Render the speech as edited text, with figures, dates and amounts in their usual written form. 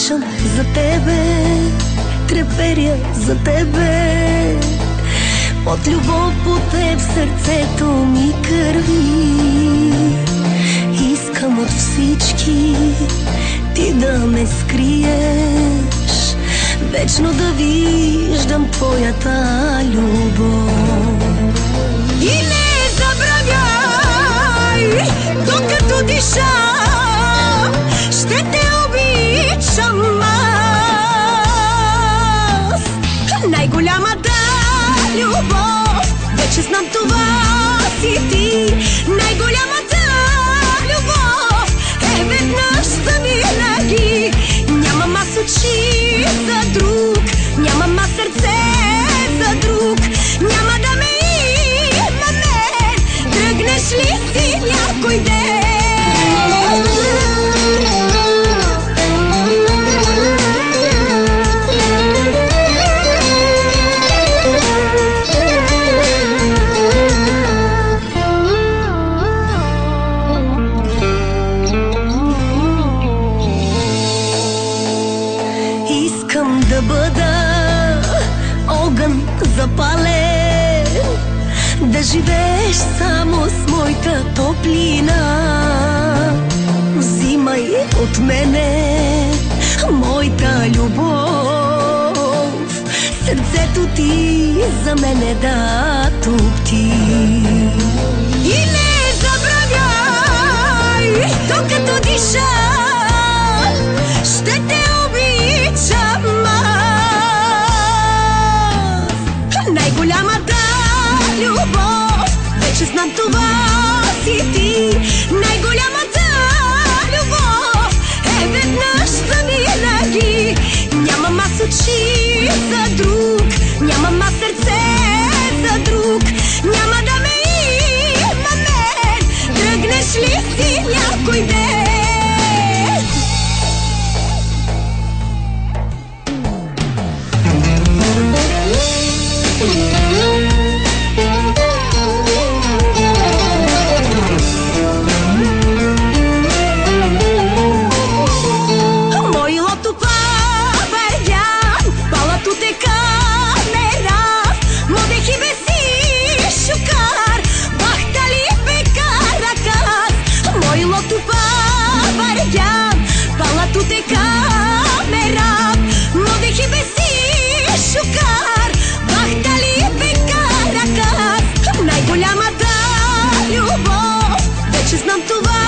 Дишам за тебе, треперя за тебе. От любов по теб сърцето ми кърви. Искам от всички ти да ме скриеш, вечно да виждам твоята любов. И не забравяй, докато диша, ще те обичам аз. Най-голямата любов, вече знам това си ти. Най-голямата любов е веднъж завинаги. Нямам аз очи за друг, нямам аз сърце за друг. Няма да ме има мен, тръгнеш ли си някой ден. Искам да бъда огън запален, да живееш само с моята топлина. Взимай от мене моята любов, сърцето ти за мене да топти. И не забравяй, докато диша, ще те обичам аз. Най-голямата любов, вече знам това си ти. Най-голямата любов е веднъж завинаги. Нямам аз очи за друг, нямам аз сърце за друг. Няма да ме има мен, тръгнеш ли си някой ден. Най-голямата любов, вече знам това